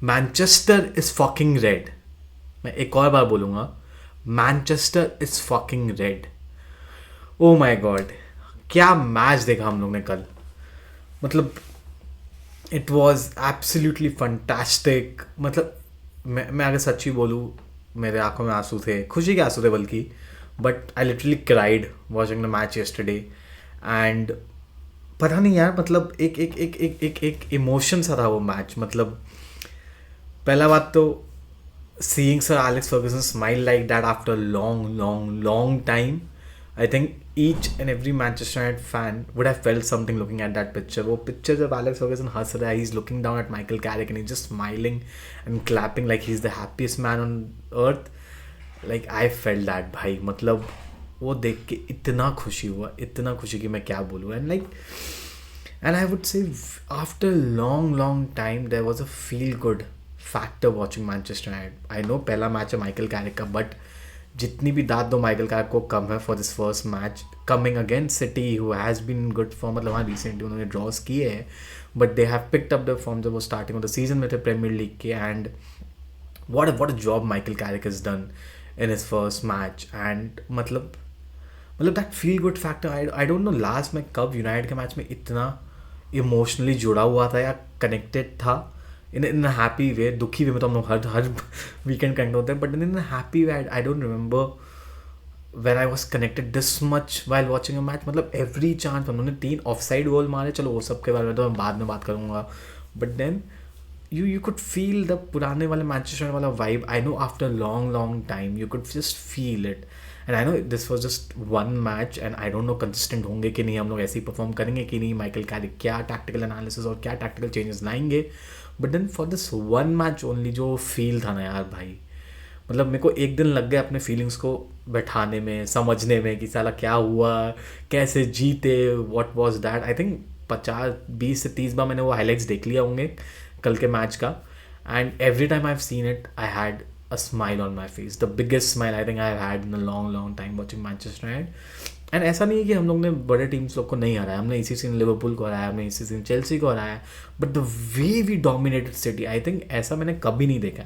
Manchester is fucking red. मैं एक और बार बोलूँगा, Manchester is fucking red. O my God, क्या मैच देखा हम लोग ने कल. मतलब इट वॉज एब्सोल्युटली फंटास्टिक. मतलब मैं अगर सच्ची बोलूँ, मेरे आंखों में आंसू थे, खुशी के आंसू थे बल्कि. But I literally cried watching the match yesterday. And पता नहीं यार, मतलब एक इमोशन सा था वो मैच. मतलब पहला बात तो, seeing Sir Alex Ferguson smile like that after a long time, I think each and every Manchester United fan would have felt something looking at that picture. वो picture जब Alex Ferguson हंस रहा है, he's looking down at Michael Carrick and he's just smiling and clapping like he's the happiest man on earth. Like I felt that भाई. मतलब वो देख के इतना खुशी हुआ, इतना खुशी कि मैं क्या बोलूँ. And like, and I would say after long time there was a feel good factor watching Manchester United. I know पहला मैच है माइकल कैरिक का, बट जितनी भी दाद दो माइकल कैरिक को कम है for this first match coming against City, who has been good form. मतलब हाँ, रिसेंटली उन्होंने ड्रॉस किए हैं, but they have picked up the form जब वो स्टार्टिंग ऑफ द सीजन में थे प्रीमियर लीग के. And what a job Michael Carrick has done in his first match. And मतलब that feel good factor, I don't no last मैं कब United के match में इतना इमोशनली जुड़ा हुआ था या कनेक्टेड था. इन हैप्पी वे. दुखी वे में तो हम लोग हर वीकेंड कनेक्ट होते हैं, but in happy way I don't remember when I was connected this much while watching a match. मतलब एवरी चांस. उन्होंने 3 ऑफसाइड गोल मारे, चलो वो सब के बारे में तो मैं बाद में बात करूँगा, but then you could feel the पुराने वाले मैनचेस्टर वाला vibe. I know after long time you could just feel it. And I know this was just one match and I don't know consistent होंगे कि नहीं, हम लोग ऐसे ही perform करेंगे कि नहीं, माइकल कैरिक क्या टैक्टिकल एनालिसिस और क्या टैक्टिकल चेंजेस लाएंगे. But then for this one match only जो फील था ना यार भाई, मतलब मेरे को एक दिन लग गया अपने फीलिंग्स को बैठाने में, समझने में कि साला क्या हुआ, कैसे जीते, what was that. I think 50-20 से 30 बार मैंने वो हाईलाइट्स देख लिया होंगे कल के मैच का. And every time I have seen it I had a smile on my face, the biggest smile I think I have had in a long time watching Manchester United. And ऐसा नहीं है कि हम लोग ने बड़े teams लोग को नहीं हराया. हमने इसी सीजन लिवरपूल को हराया, हमने इसी सीजन चेल्सी को हराया, but the way we dominated City, I think ऐसा मैंने कभी नहीं देखा.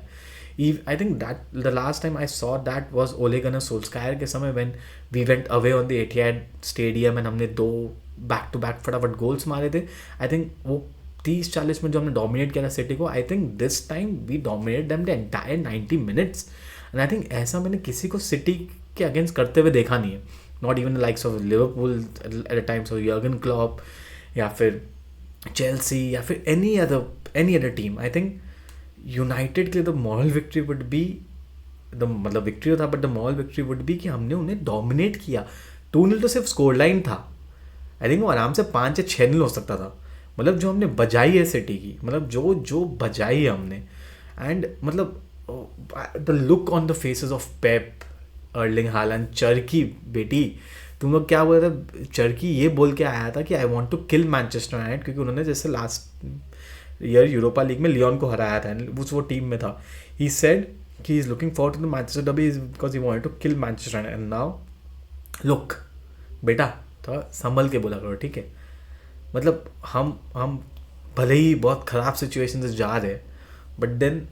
I think that the last time I saw that was Ole Gunnar Solskjaer के समय, when we went away on the Etihad stadium and हमने 2 बैक टू बैक फटाफट goals मारे थे. आई थिंक वो 30-40 में जो हमने डोमिनेट किया था सिटी को, I think this time we dominate them the entire 90 minutes. And I think ऐसा मैंने किसी को सिटी के अगेंस्ट करते हुए देखा नहीं है. Not even the likes of Liverpool at the times of Jurgen Klopp, या फिर चेल्सी, या फिर any other team. I think United के लिए the moral victory would be the, मतलब विक्ट्री था, but the moral victory would be कि हमने उन्हें डोमिनेट किया. 2-0 तो सिर्फ स्कोर लाइन था. आई थिंक वो आराम से 5 या 6-0 हो सकता था. मतलब जो हमने बजाई है सिटी की, मतलब जो बजाई है हमने. एंड मतलब the look on the faces of Pep, Erling Haaland, Cherki बेटी, तुम लोग क्या बोल रहे थे. चर्की ये बोल के आया था कि I want to kill Manchester United, क्योंकि उन्होंने जैसे लास्ट ईयर यूरोपा लीग में लियोन को हराया था, वो टीम में था. ही सेड कि he is looking forward to the Manchester derby because he wanted to kill Manchester United. And now look बेटा, थोड़ा संभल के बोला करो, ठीक है. मतलब हम भले ही बहुत ख़राब सिचुएशन से जा रहे हैं, बट देन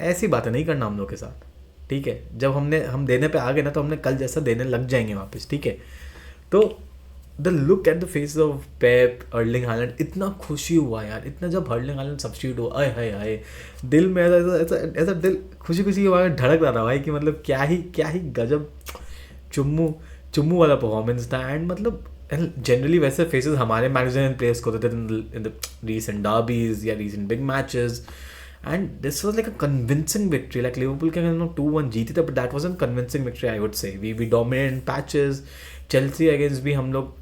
ऐसी बातें नहीं करना हम लोग के साथ, ठीक है. जब हम देने पे आ गए ना, तो हमने कल जैसा देने लग जाएंगे वापस, ठीक है. तो the look at the face of Pep, Erling Holland, इतना खुशी हुआ यार, इतना जब अर्लिंग हालैंड सब्स्टिट्यूट हुआ, आए हाय हाय, दिल में ऐसा दिल खुशी खुशी धड़क रहा था भाई कि मतलब क्या ही गजब चुम्मू वाला परफॉर्मेंस था. एंड मतलब जनरली वैसे फेसेस हमारे मैनेजर एंड प्लेयर्स को होते थे इन द रीसेंट डर्बीज या recent big matches. And this was like a convincing victory. Like Liverpool के हम लोग 2-1 जीते थे, but that was a convincing victory I would say. We dominate in patches. Chelsea against भी हम लोग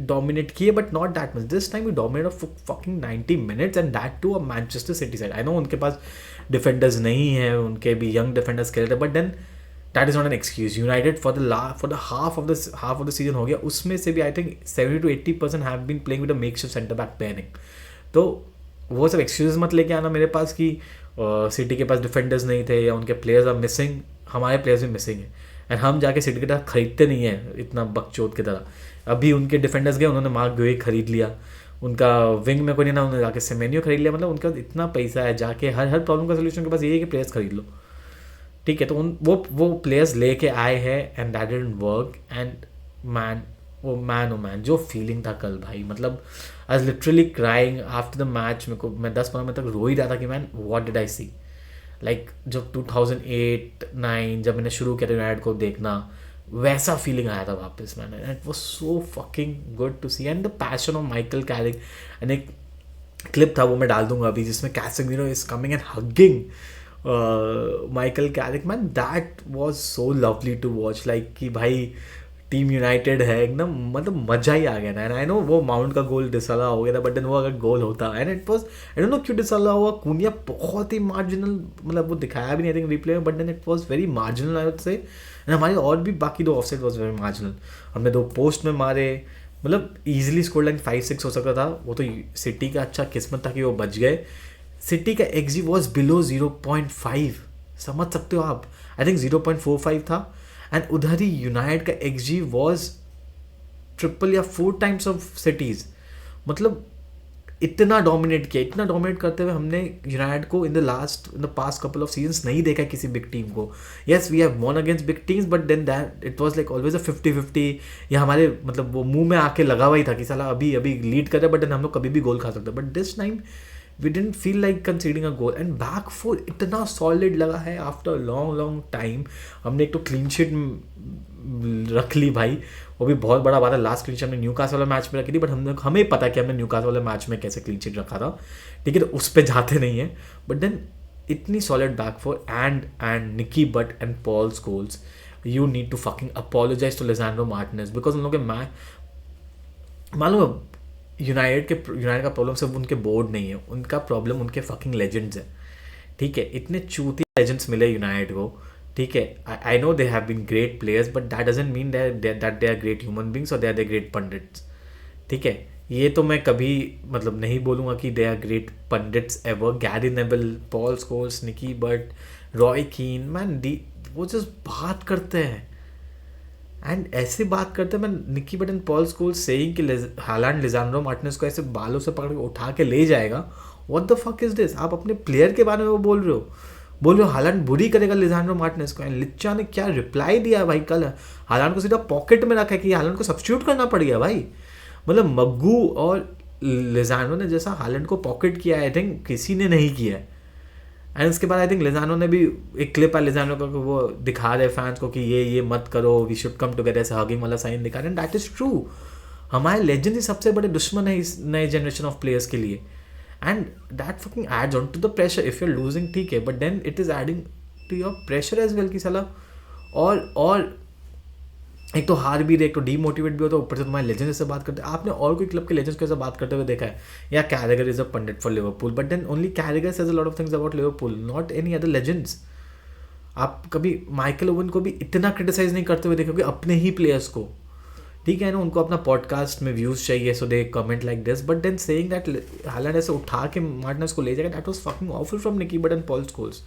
dominate किए, but not that much. This time we dominate fucking 90 minutes, and that too a Manchester City side. I know उनके पास defenders नहीं है, उनके भी यंग डिफेंडर्स खेल रहे थे, but then that is not an excuse. United for the half of the season हो गया, उसमें से भी I think 70-80% have been playing with a makeshift centre back pairing. तो वो सब एक्सक्यूज मत लेके आना मेरे पास कि सिटी के पास डिफेंडर्स नहीं थे या उनके प्लेयर्स आर मिसिंग. हमारे प्लेयर्स भी मिसिंग है, एंड हम जाके सिटी के तरह खरीदते नहीं हैं इतना बकचोद की तरह. अभी उनके डिफेंडर्स गए, उन्होंने मार्क गुए खरीद लिया. उनका विंग में कोई नहीं ना, उन्होंने जाके सेमेनियो खरीद लिया। मतलब उनका इतना पैसा है, जाके हर हर प्रॉब्लम का सोल्यूशन के पास यही है कि प्लेयर्स खरीद लो। ठीक है, तो वो प्लेयर्स लेके आए हैं and that didn't work. And man, oh man जो फीलिंग था कल भाई, मतलब I was literally crying after the match. मेरे को, मैं 10-15 मिनट तक रो ही रहा था कि man what did I see. Like जब 2008-9 जब मैंने शुरू किया था यूनाइटेड को देखना, वैसा फीलिंग आया था वापस मैंने। And it was so fucking good to see and the passion of Michael Carrick. And एक क्लिप था, वो मैं डाल दूंगा अभी, जिसमें Casemiro is coming and hugging Michael Carrick. Man that was so lovely to watch. Like कि भाई टीम यूनाइटेड है एकदम, मतलब मजा ही आ गया ना। एंड आई नो वो माउंट का गोल डिसला हो गया था, बट देन वो अगर गोल होता, and it was, I don't no क्यों डिसला हुआ। कूनिया बहुत ही मार्जिनल, मतलब वो दिखाया भी नहीं आई थिंक रिप्ले में, but then it was very marginal I would say. And हमारे और भी बाकी 2 ऑफसाइड वाज वेरी मार्जिनल। हमने 2 पोस्ट में मारे, मतलब ईजिली स्कोर लाइन 5-6 हो सकता था। वो तो सिटी का अच्छा किस्मत था कि वो बच गए। सिटी का XG वॉज बिलो 0.5, समझ सकते हो आप। आई थिंक 0.45 था। एंड उधर ही यूनाइटेड का XG वॉज ट्रिपल या 4 टाइम्स ऑफ सिटीज। मतलब इतना डोमिनेट किया, इतना डोमिनेट करते हुए हमने यूनाइटेड को in the past couple of seasons नहीं देखा किसी बिग टीम को। Yes we have won against big teams, but then that it was like always a 50-50, या हमारे मतलब वो मुंह में आके लगा हुआ ही था कि साला अभी अभी लीड कर रहे, बट देन हम लोग कभी भी गोल खा सकते। But this time we didn't feel like conceding a goal. And back four इतना सॉलिड लगा है आफ्टर लॉन्ग लॉन्ग टाइम। हमने एक तो क्लीन शीट रख ली भाई, वो भी बहुत बड़ा बात है। लास्ट क्लीन शीट हमने न्यूकासल वाले मैच में रखी थी, बट हमें पता कि हमने न्यूकासल वाले मैच में कैसे क्लीन शीट रखा था। ठीक है, तो उस पर जाते नहीं है, बट देन इतनी solid back four and Nicky Butt and Paul Scholes, you need to fucking apologise to Lisandro Martinez, because उन लोगों के मैच, मालूम यूनाइटेड का प्रॉब्लम सिर्फ उनके बोर्ड नहीं है, उनका प्रॉब्लम उनके फकिंग लेजेंड्स है। ठीक है, इतने चूती लेजेंड्स मिले यूनाइटेड को। ठीक है, I know they have been great players, but that doesn't mean that they are great human beings और they are the great pundits. ठीक है, ये तो मैं कभी मतलब नहीं बोलूँगा कि they are great pundits ever. Gary Neville, Paul Scholes, Nicky Butt, Roy Keane, man D, वो जस्ट बात करते हैं। एंड ऐसे बात करते हैं, मैं Nicky Butt and Paul Scholes saying कि हालांड लिसांड्रो मार्टिनेज को ऐसे बालों से पकड़ के उठा के ले जाएगा। What the fuck is this? आप अपने प्लेयर के बारे में वो बोल रहे हो हालांड बुरी करेगा लिसांड्रो मार्टिनेज को। एंड लिच्चा ने क्या रिप्लाई दिया भाई कल, हालांड को सीधा पॉकेट में रखा है कि हालांड को सब्स्टिट्यूट करना पड़ गया भाई। मतलब मग्गू और लिसांड्रो ने जैसा हालांड को पॉकेट किया, आई थिंक किसी ने नहीं किया है। एंड उसके बाद आई थिंक लिसानो ने भी एक क्लिप है लिसानो का, वो दिखा रहे फैंस को कि ये मत करो, वी शुड कम टुगेदर, ऐसे हगिंग वाला साइन दिखा रहे हैं। That is true. हमारे लेजेंड ही सबसे बड़े दुश्मन है इस नए जनरेशन ऑफ प्लेयर्स के लिए। And that fucking adds on to the pressure if you are losing. ठीक है, but then it is adding to your pressure as well कि साला और एक तो हार भी रहे, एक तो डीमोटिवेट भी हो, तो ऊपर से तुम्हारे लेजेंड से बात करते हैं। आपने और कोई क्लब के लेजेंड्स के साथ बात करते हुए देखा है? या Carragher is a pundit for Liverpool, but then only Carragher says a lot of things about Liverpool, not any other legends. आप कभी माइकल ओवन को भी इतना क्रिटिसाइज नहीं करते हुए देखोगे अपने ही प्लेयर्स को। ठीक है ना, उनको अपना पॉडकास्ट में व्यूज चाहिए, so they comment like this, but then saying that Haaland ऐसे उठा के मार्टिनेज को ले जाएगा, that was fucking awful from Nicky Butt and Paul Scholes.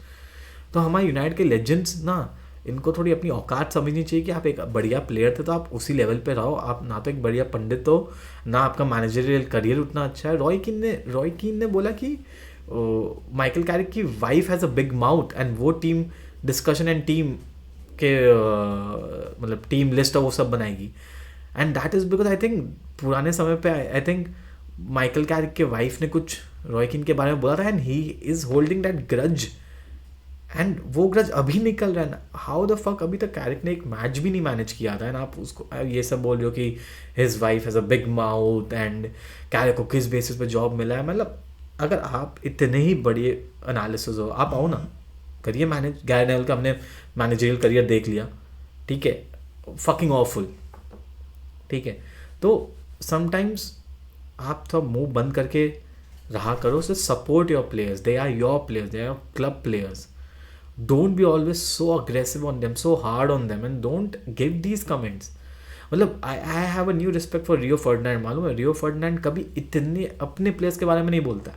तो हमारे यूनाइटेड के लेजेंड्स ना, इनको थोड़ी अपनी औकात समझनी चाहिए कि आप एक बढ़िया प्लेयर थे तो आप उसी लेवल पे रहो। आप ना तो एक बढ़िया पंडित हो, ना आपका मैनेजरियल करियर उतना अच्छा है। रॉय कीन ने बोला कि माइकल कैरिक की wife has a big mouth, and वो टीम डिस्कशन एंड टीम के मतलब टीम लिस्ट वो सब बनाएगी। And that is because I think पुराने समय पे आई थिंक माइकल कैरिक के वाइफ ने कुछ रॉय कीन के बारे में बोला था, and he is holding that grudge. And वो ग्रज अभी निकल रहा है ना। हाउ द फक, अभी तक कैरिक ने एक मैच भी नहीं मैनेज किया था, एंड आप उसको ये सब बोल रहे हो कि his wife has a big mouth and Carrick को किस बेसिस पे जॉब मिला है। मतलब अगर आप इतने ही बड़े एनालिसिस हो, आप आओ ना, करिए मैनेज। गैरी नेविल का हमने मैनेजरियल करियर देख लिया, ठीक है, फकिंग ऑफुल। ठीक है, तो समटाइम्स आप थोड़ा मुंह बंद करके रहा करो, say support your players, they are your players, they are club players. Don't be always so aggressive on them, so hard on them, and don't give these comments. मतलब I have a new respect for Rio Ferdinand। मालूम है, रियो Ferdinand कभी इतने अपने players के बारे में नहीं बोलता।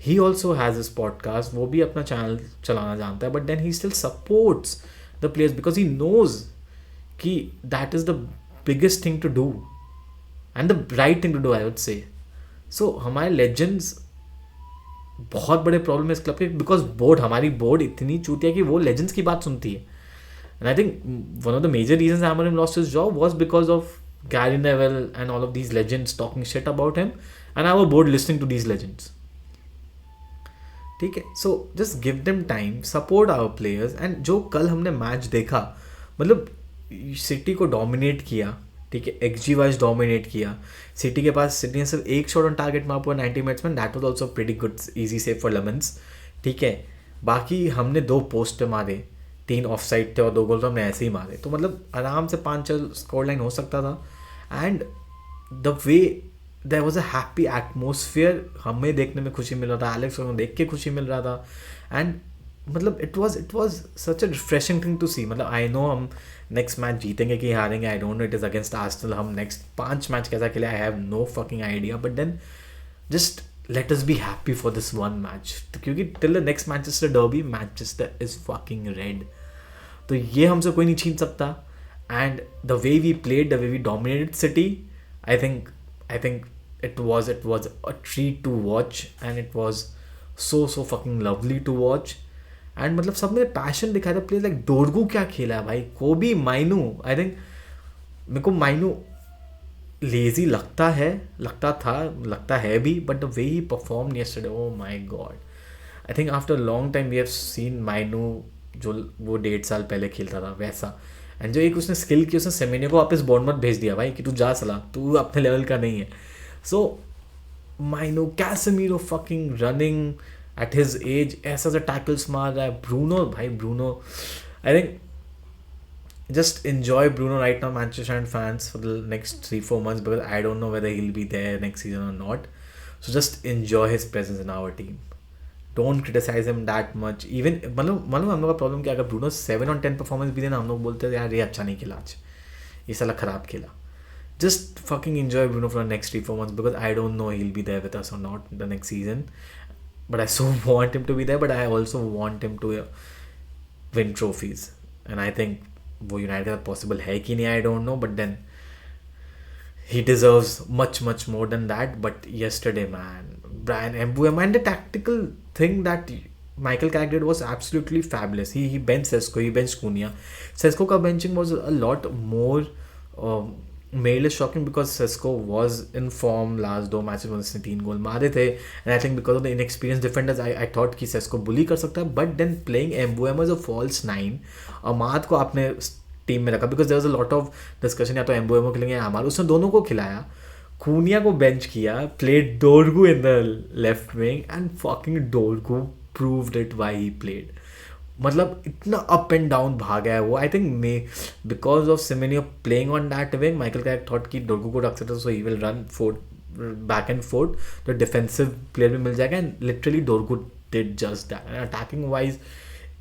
He also has his podcast, वो भी अपना चैनल चलाना जानता है, but then he still supports the players because he knows कि that is the biggest thing to do and the right thing to do, I would say। सो हमारे legends बहुत बड़े प्रॉब्लम है इस क्लब के, बिकॉज हमारी बोर्ड इतनी चूतिया कि वो लेजेंड्स की बात सुनती है. And I think one of the major reason Amorim lost his job was because of Gary Neville and all of these legends talking shit about him and our board listening to these legends. ठीक है, so just give them time, support our players. And जो कल हमने match देखा, मतलब city को dominate किया. ठीक है, एक्सजी वाइज डोमिनेट किया. सिटी के पास, सिटी ने सिर्फ एक शॉट ऑन टारगेट मार पूरा 90 मिनट्स में. That was also pretty good, easy save for lemons. ठीक है, बाकी हमने 2 पोस्ट मारे, 3 ऑफ साइड थे और 2 गोल तो हमने ऐसे ही मारे. तो मतलब आराम से 5-6 स्कोर लाइन हो सकता था. And the way there was a happy atmosphere, हमें देखने में खुशी मिल रहा था, एलेक्स को देख के खुशी मिल रहा था. एंड मतलब it was such a refreshing thing to see. मतलब आई नो हम नेक्स्ट मैच जीतेंगे कि हारेंगे, I don't know. It is against Arsenal. हम नेक्स्ट 5 मैच कैसा खेले, I have no fucking idea. But then just let us be happy for this one match, क्योंकि till the next Manchester derby, Manchester is fucking red. तो ये हमसे कोई नहीं छीन सकता. And the way we played, the way we dominated City, I think it was a treat to watch, and it was so fucking lovely to watch. And मतलब सब में पैशन दिखाया था. प्लेयर लाइक डोरगू क्या खेला है भाई, कोबी माइनू. आई थिंक मेरे को माइनू लेजी लगता है भी, but the way he perform yesterday, oh my god. I think after long time we have seen Mainoo जो वो 1.5 साल पहले खेलता था वैसा. एंड जो एक उसने स्किल की, उसने सेमेनियो को वापस बोर्नमouth भेज दिया भाई कि तू जा सला, तू अपने लेवल का नहीं है. So Mainoo, Casemiro fucking running at his age, ऐसा सा टैकल्स मार रहा है. Bruno, I think just enjoy Bruno right now, Manchester United fans, for the next 3-4 months, because I don't know whether he'll be there next season or not. So just enjoy his presence in our team. Don't criticize him that much. Even मतलब हम लोग का problem क्या, अगर Bruno 7 on 10 performance भी देना, हम लोग बोलते हैं यार ये अच्छा नहीं खेला आज, ये साला खराब खेला. Just fucking enjoy Bruno for the next 3-4 months, because I don't know he'll be there with us or not the next season. But I so want him to be there, but I also want him to win trophies. And I think वो United के साथ possible है कि नहीं, I don't know. But then he deserves much more than that. But yesterday, man, Brian Mbeumo, and the tactical thing that Michael Carrick did was absolutely fabulous. He benched Sesko, he benched Cunha. Sesko ka benching was a lot more made less shocking, because Sesko was in form last 2 matches में, उसने 3 गोल मारे थे. And I think because of the inexperienced defenders, I thought कि Sesko bully कर सकता है. But then playing Mbeumo as a false 9, अमाद को आपने टीम में रखा, because there was a lot of discussion, या तो Mbeumo खेलेंगे या अमाद. उसने दोनों को खिलाया, Cunha को बेंच किया, played Dorgu in the left wing, and fucking Dorgu proved it why he played. मतलब इतना अप एंड डाउन भागा है वो. I think because of Semenyo playing on that wing, Michael Carrick thought कि Dorgu को रख सकते, so he will run back and forth, तो डिफेंसिव प्लेयर भी मिल जाएगा. And literally Dorgu did just that. एंड अटैकिंग वाइज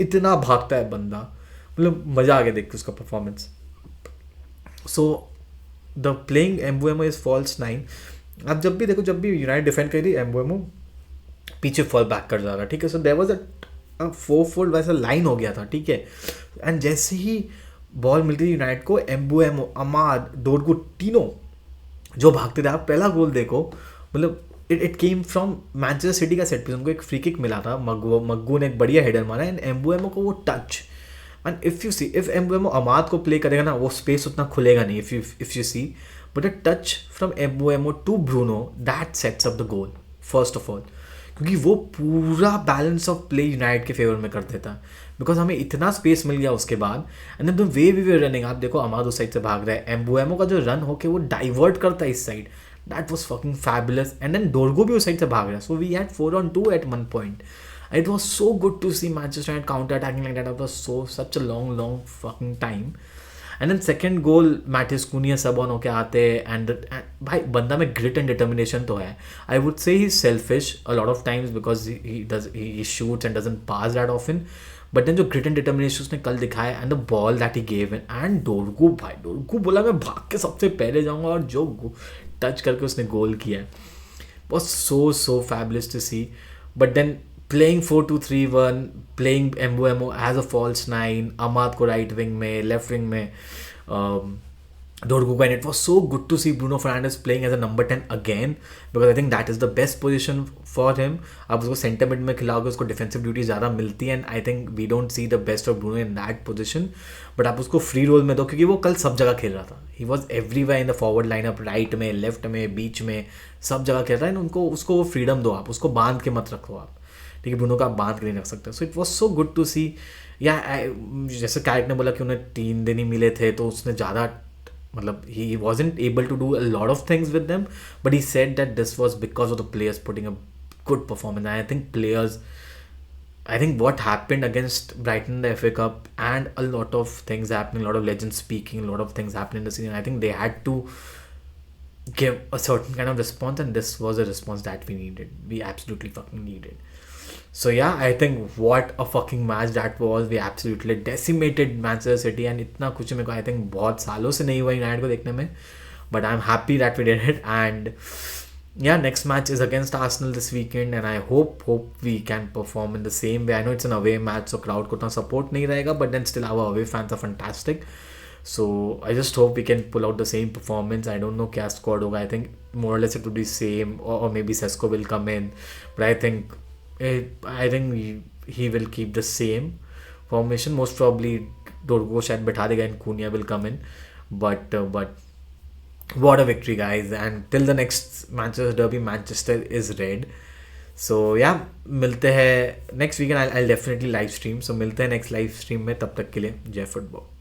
इतना भागता है बंदा, मतलब मज़ा आ गया देख के उसका performance. So the playing Mbeumo is false 9. आप जब भी देखो, जब भी यूनाइटेड डिफेंड करी, Mbeumo पीछे फॉल बैक कर जा रहा, ठीक है. सो देयर वाज अ 4-4 वैसा लाइन हो गया था, ठीक है. एंड जैसे ही बॉल मिलती थी यूनाइटेड को, Mbeumo, अमाद, डोरगू, तीनों जो भागते थे. आप पहला गोल देखो, मतलब it came from Manchester city का सेट पीस. उनको एक फ्री किक मिला था, मग्गू ने एक बढ़िया हेडर मारा, एंड Mbeumo को वो touch. And if you see, if Mbeumo Amad को प्ले करेगा ना, वो स्पेस उतना खुलेगा नहीं. If you see, but a touch from Mbeumo to Bruno, that sets up the goal first of all, क्योंकि वो पूरा बैलेंस ऑफ प्ले यूनाइटेड के फेवर में कर देता, बिकॉज हमें इतना स्पेस मिल गया उसके बाद. And the way we were running, आप देखो अमाद उस साइड से भाग रहा है, Mbeumo का जो रन होके वो डाइवर्ट करता है इस side, that was fucking fabulous. And then Dorgu भी उस साइड से भाग रहा है. So we had 4 on 2 at one point. It was so good to see Manchester United counter-attacking like that after such a long fucking time. And then second goal, Matheus Cunha sub on होके आते, and भाई बंदा में grit and determination तो है. I would say he's selfish a lot of times, because he shoots and doesn't pass that often. But then जो grit and determination उसने कल दिखाया, and the ball that he gave in, and डोरगू बोला मैं भाग के सबसे पहले जाऊँगा, और जो टच करके उसने गोल किया है, was so fabulous to see. But then playing 4-2-3-1, playing Mbeumo as a false 9, अमाद को राइट विंग में, लेफ्ट विंग में Dorgu, and it was so good to see Bruno Fernandes playing as a number 10 again, because I think that is the best position for him. आप उसको centre mid में खिलाओगे, उसको defensive duty ज़्यादा मिलती है, and I think we don't see the best of Bruno in that position. But आप उसको फ्री रोल में दो, क्योंकि वो कल सब जगह खेल रहा था. He was everywhere in the forward lineup, right में, लेफ्ट में, बीच में, सब जगह खेल रहा है. उनको उसको वो फ्रीडम दो, आप उसको बांध के मत रखो आप. ठीक है, ब्रूनो को आप बांध के नहीं रख सकते. So it was so good to see. या जैसे कैरेक ने बोला कि उन्हें 3 दिन ही मिले थे, तो उसने ज़्यादा मतलब he wasn't able to do a lot of things with them, but he said that this was because of the players putting a good performance. And I think players, I think what happened against Brighton in the FA Cup, and a lot of things happening, a lot of legends speaking, a lot of things happening in the season, I think they had to give a certain kind of response, and this was a response that we needed. We absolutely fucking needed. So yeah, I think what a fucking match that was. We absolutely decimated Manchester City, and इतना कुछ मेरे को I think बहुत सालों से नहीं हुआ United को देखने में. But I'm happy that we did it. And yeah, next match is against Arsenal this weekend, and I hope we can perform in the same way. I know it's an away match, so crowd को उतना support नहीं रहेगा, but then still our away fans are fantastic. So I just hope we can pull out the same performance. I don't know क्या squad होगा. I think more or less it will be same, or maybe Sesko will come in, but I think he will keep the same formation. Most probably Dorgo शायद बैठा देगा, and Cunha will come in. But what a victory, guys! And till the next Manchester derby, Manchester is red. So yeah, मिलते हैं next weekend. I'll definitely live stream. So मिलते हैं next live stream में. तब तक के लिए जय फुटबॉल.